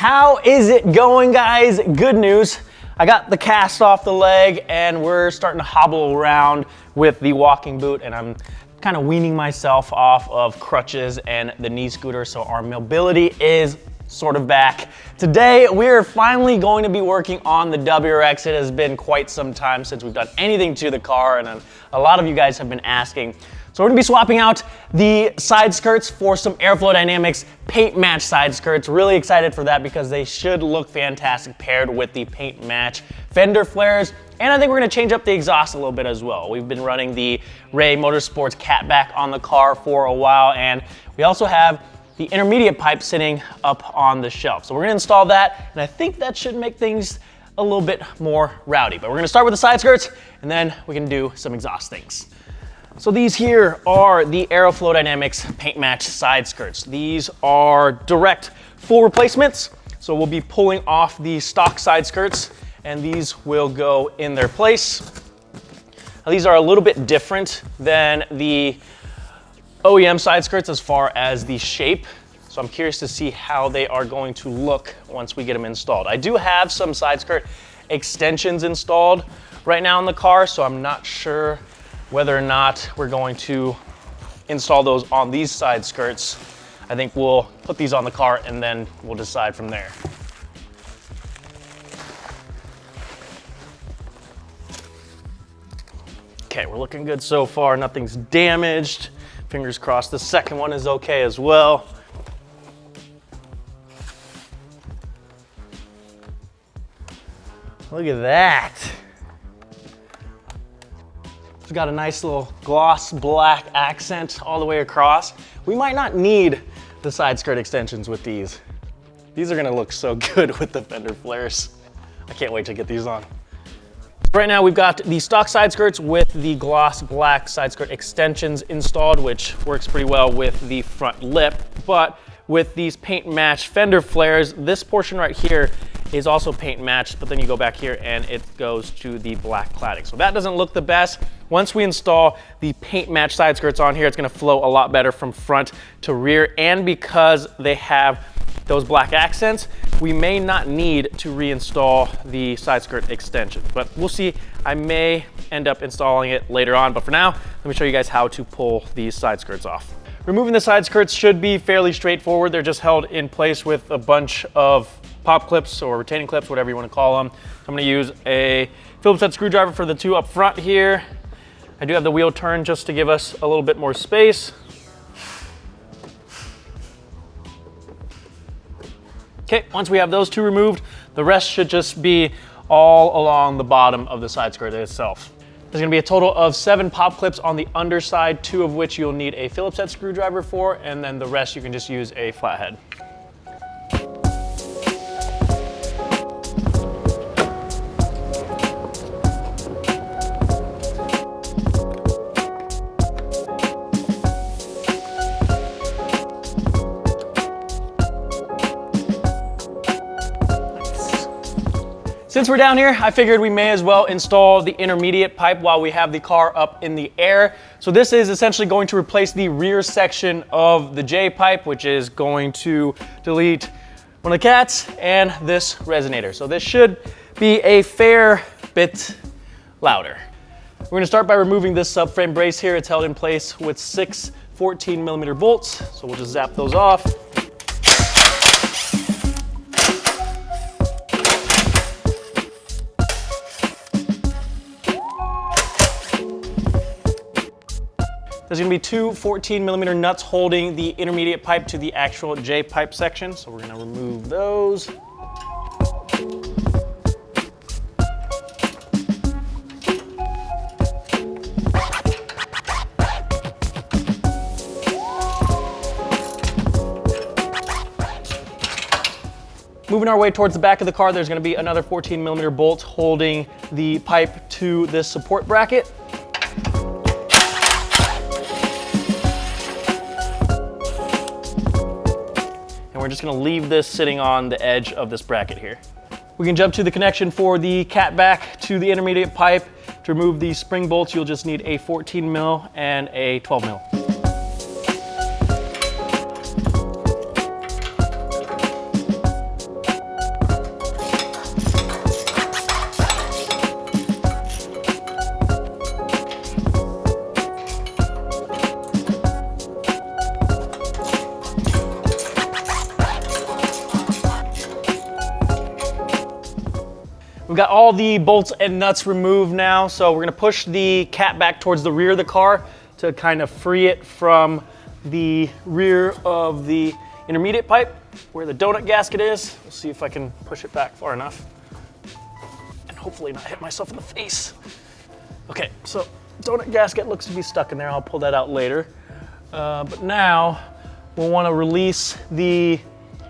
How is it going, guys? Good news. I got the cast off the leg and we're starting to hobble around with the walking boot, and I'm kind of weaning myself off of crutches and the knee scooter, so our mobility is sort of back. Today, we're finally going to be working on the WRX. It has been quite some time since we've done anything to the car, and a lot of you guys have been asking. So we're gonna be swapping out the side skirts for some AeroflowDynamics paint match side skirts. Really excited for that because they should look fantastic paired with the paint match fender flares. And I think we're gonna change up the exhaust a little bit as well. We've been running the Ray Motorsports catback on the car for a while, and we also have the intermediate pipe sitting up on the shelf. So we're gonna install that, and I think that should make things a little bit more rowdy. But we're gonna start with the side skirts, and then we can do some exhaust things. So these here are the AeroflowDynamics paint match side skirts. These are direct full replacements. So we'll be pulling off the stock side skirts, and these will go in their place. Now, these are a little bit different than the OEM side skirts as far as the shape. So I'm curious to see how they are going to look once we get them installed. I do have some side skirt extensions installed right now in the car, so I'm not sure whether or not we're going to install those on these side skirts. I think we'll put these on the car and then we'll decide from there. Okay, we're looking good so far. Nothing's damaged. Fingers crossed the second one is okay as well. Look at that. It's got a nice little gloss black accent all the way across. We might not need the side skirt extensions with these. These are gonna look so good with the fender flares. I can't wait to get these on. Right now we've got the stock side skirts with the gloss black side skirt extensions installed, which works pretty well with the front lip. But with these paint match fender flares, this portion right here is also paint matched, but then you go back here and it goes to the black cladding. So that doesn't look the best. Once we install the paint match side skirts on here, it's gonna flow a lot better from front to rear. And because they have those black accents, we may not need to reinstall the side skirt extension, but we'll see. I may end up installing it later on, but for now, let me show you guys how to pull these side skirts off. Removing the side skirts should be fairly straightforward. They're just held in place with a bunch of pop clips or retaining clips, whatever you want to call them. I'm going to use a Phillips head screwdriver for the two up front here. I do have the wheel turn just to give us a little bit more space. Okay, once we have those two removed, the rest should just be all along the bottom of the side skirt itself. There's gonna be a total of 7 pop clips on the underside, 2 of which you'll need a Phillips head screwdriver for, and then the rest you can just use a flathead. Since we're down here, I figured we may as well install the intermediate pipe while we have the car up in the air. So this is essentially going to replace the rear section of the J pipe, which is going to delete one of the cats and this resonator. So this should be a fair bit louder. We're gonna start by removing this subframe brace here. It's held in place with 6 14mm bolts. So we'll just zap those off. There's gonna be 2 14mm nuts holding the intermediate pipe to the actual J pipe section. So we're gonna remove those. Moving our way towards the back of the car, there's gonna be another 14mm bolt holding the pipe to this support bracket. We're just gonna leave this sitting on the edge of this bracket here. We can jump to the connection for the catback to the intermediate pipe. To remove these spring bolts, you'll just need a 14mm and a 12mm. We've got all the bolts and nuts removed now, so we're gonna push the cat back towards the rear of the car to kind of free it from the rear of the intermediate pipe where the donut gasket is. We'll see if I can push it back far enough and hopefully not hit myself in the face. Okay, so donut gasket looks to be stuck in there. I'll pull that out later. But now we'll want to release the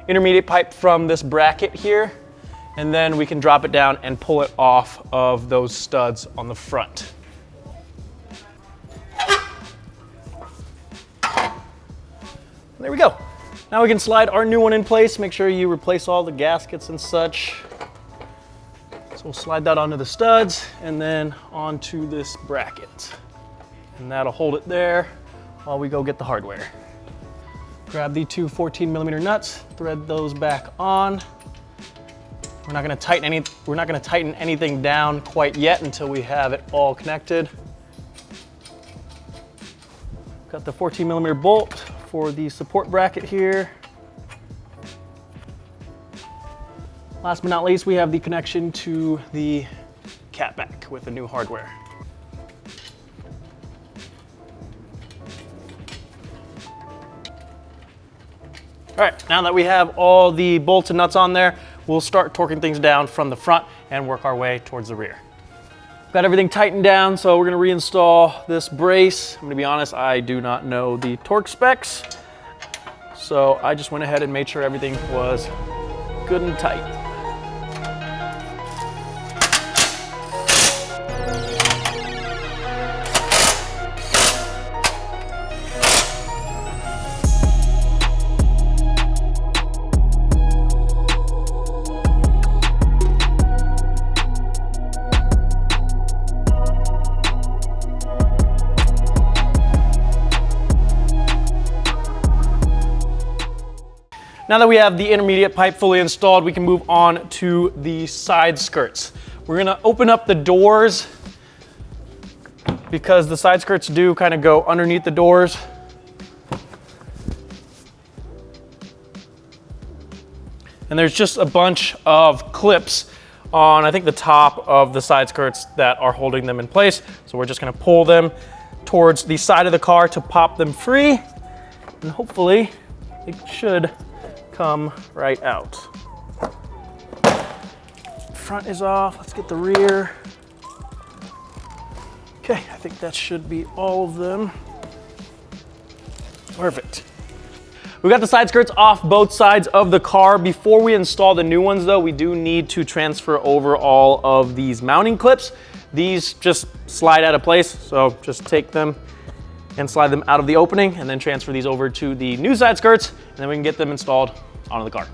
intermediate pipe from this bracket here, and then we can drop it down and pull it off of those studs on the front. There we go. Now we can slide our new one in place. Make sure you replace all the gaskets and such. So we'll slide that onto the studs and then onto this bracket. And that'll hold it there while we go get the hardware. Grab the two 14mm nuts, thread those back on. We're not gonna tighten anything down quite yet until we have it all connected. Got the 14mm bolt for the support bracket here. Last but not least, we have the connection to the catback with the new hardware. All right, now that we have all the bolts and nuts on there, we'll start torquing things down from the front and work our way towards the rear. Got everything tightened down, so we're gonna reinstall this brace. I'm gonna be honest, I do not know the torque specs, so I just went ahead and made sure everything was good and tight. Now that we have the intermediate pipe fully installed, we can move on to the side skirts. We're gonna open up the doors because the side skirts do kind of go underneath the doors. And there's just a bunch of clips on, I think, the top of the side skirts that are holding them in place. So we're just gonna pull them towards the side of the car to pop them free. And hopefully it should come right out. Front is off, let's get the rear. Okay, I think that should be all of them. Perfect. We got the side skirts off both sides of the car. Before we install the new ones though, we do need to transfer over all of these mounting clips. These just slide out of place, so just take them and slide them out of the opening and then transfer these over to the new side skirts, and then we can get them installed onto the car.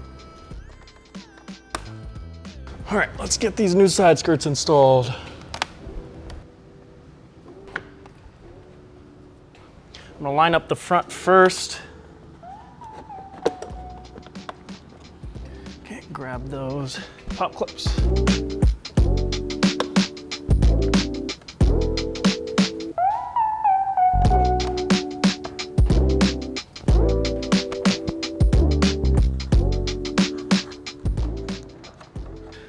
All right, let's get these new side skirts installed. I'm gonna line up the front first. Okay, grab those pop clips.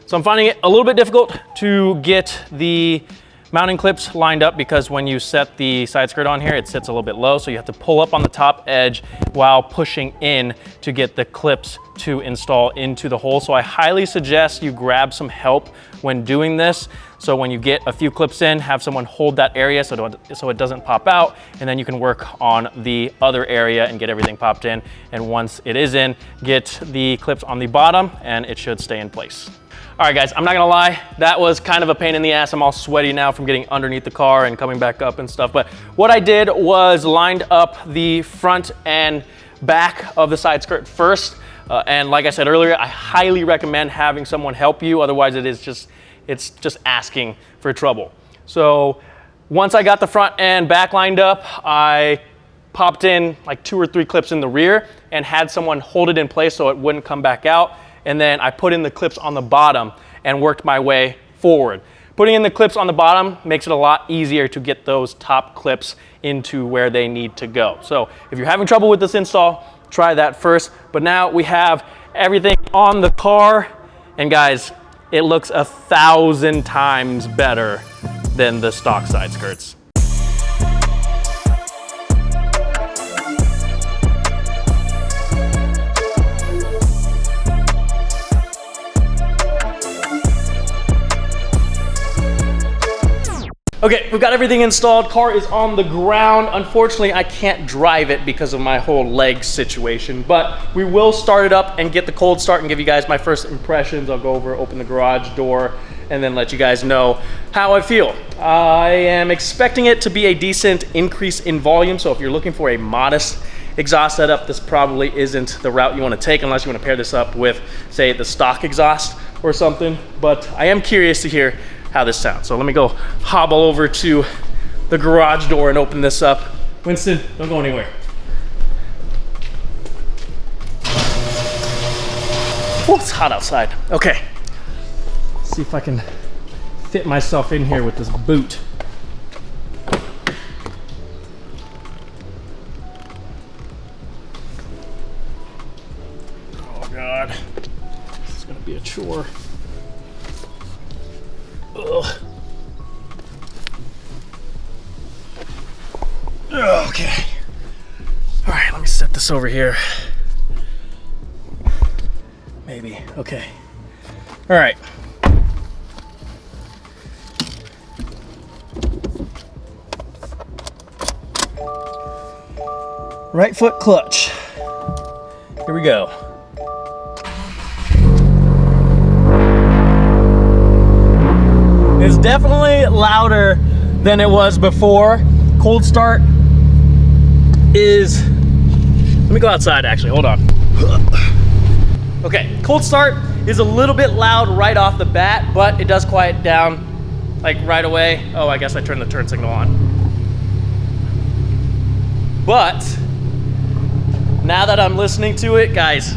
So I'm finding it a little bit difficult to get the mounting clips lined up because when you set the side skirt on here, it sits a little bit low. So you have to pull up on the top edge while pushing in to get the clips to install into the hole. So I highly suggest you grab some help when doing this. So when you get a few clips in, have someone hold that area so it doesn't pop out, and then you can work on the other area and get everything popped in. And once it is in, get the clips on the bottom and it should stay in place. All right guys, I'm not gonna lie, that was kind of a pain in the ass. I'm all sweaty now from getting underneath the car and coming back up and stuff. But what I did was lined up the front and back of the side skirt first. And like I said earlier, I highly recommend having someone help you. Otherwise it's just asking for trouble. So once I got the front and back lined up, I popped in like 2 or 3 clips in the rear and had someone hold it in place so it wouldn't come back out. And then I put in the clips on the bottom and worked my way forward. Putting in the clips on the bottom makes it a lot easier to get those top clips into where they need to go. So if you're having trouble with this install, try that first. But now we have everything on the car. And guys, it looks 1,000 times better than the stock side skirts. Okay, we've got everything installed. Car is on the ground. Unfortunately, I can't drive it because of my whole leg situation, but we will start it up and get the cold start and give you guys my first impressions. I'll go over, open the garage door, and then let you guys know how I feel. I am expecting it to be a decent increase in volume, so if you're looking for a modest exhaust setup, this probably isn't the route you want to take unless you want to pair this up with, say, the stock exhaust or something, but I am curious to hear how this sounds. So let me go hobble over to the garage door and open this up. Winston, don't go anywhere. Oh, it's hot outside. Okay, let's see if I can fit myself in here with this boot. Oh God, this is gonna be a chore. Ugh. Okay. All right, let me set this over here. Maybe, okay. All right. Right foot clutch. Here we go. It's definitely louder than it was before. Cold start is, let me go outside actually, hold on. Okay, cold start is a little bit loud right off the bat, but it does quiet down like right away. Oh, I guess I turned the turn signal on. But now that I'm listening to it, guys,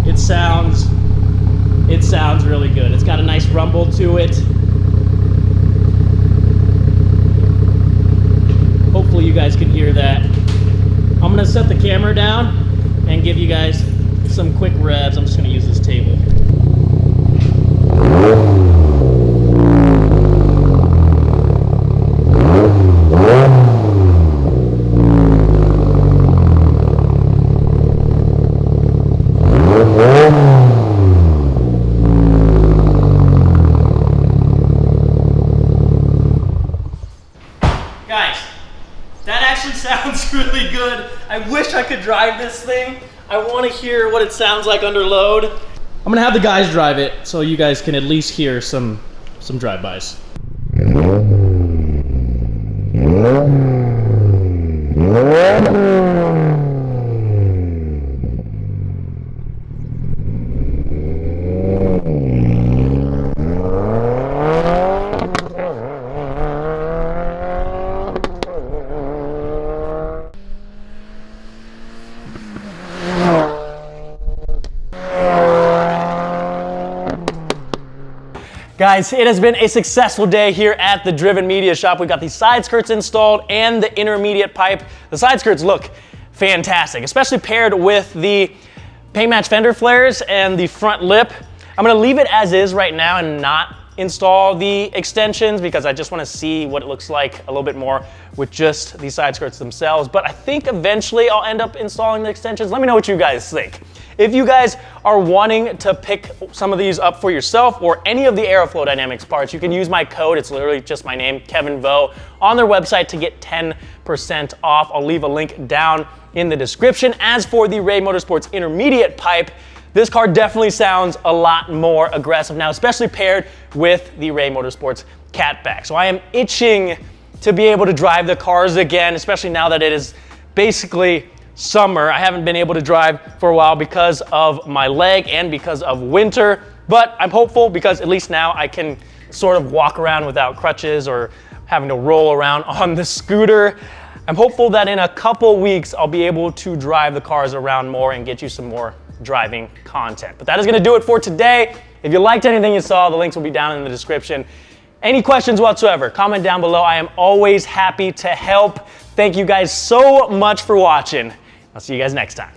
it sounds really good. It's got a nice rumble to it. Hopefully you guys can hear that. I'm gonna set the camera down and give you guys some quick revs. I'm just gonna use this table. Guys, that actually sounds really good. I wish I could drive this thing. I want to hear what it sounds like under load. I'm gonna have the guys drive it so you guys can at least hear some drive-bys. Guys, it has been a successful day here at the Driven Media Shop. We've got these side skirts installed and the intermediate pipe. The side skirts look fantastic, especially paired with the paint match fender flares and the front lip. I'm gonna leave it as is right now and not install the extensions because I just wanna see what it looks like a little bit more with just these side skirts themselves. But I think eventually I'll end up installing the extensions. Let me know what you guys think. If you guys are wanting to pick some of these up for yourself or any of the AeroflowDynamics parts, you can use my code. It's literally just my name, Kevin Vo, on their website to get 10% off. I'll leave a link down in the description. As for the Ray Motorsports intermediate pipe, this car definitely sounds a lot more aggressive now, especially paired with the Ray Motorsports catback. So I am itching to be able to drive the cars again, especially now that it is basically summer. I haven't been able to drive for a while because of my leg and because of winter, but I'm hopeful because at least now I can sort of walk around without crutches or having to roll around on the scooter. I'm hopeful that in a couple weeks I'll be able to drive the cars around more and get you some more driving content. But that is gonna do it for today. If you liked anything you saw, the links will be down in the description. Any questions whatsoever, comment down below. I am always happy to help. Thank you guys so much for watching. I'll see you guys next time.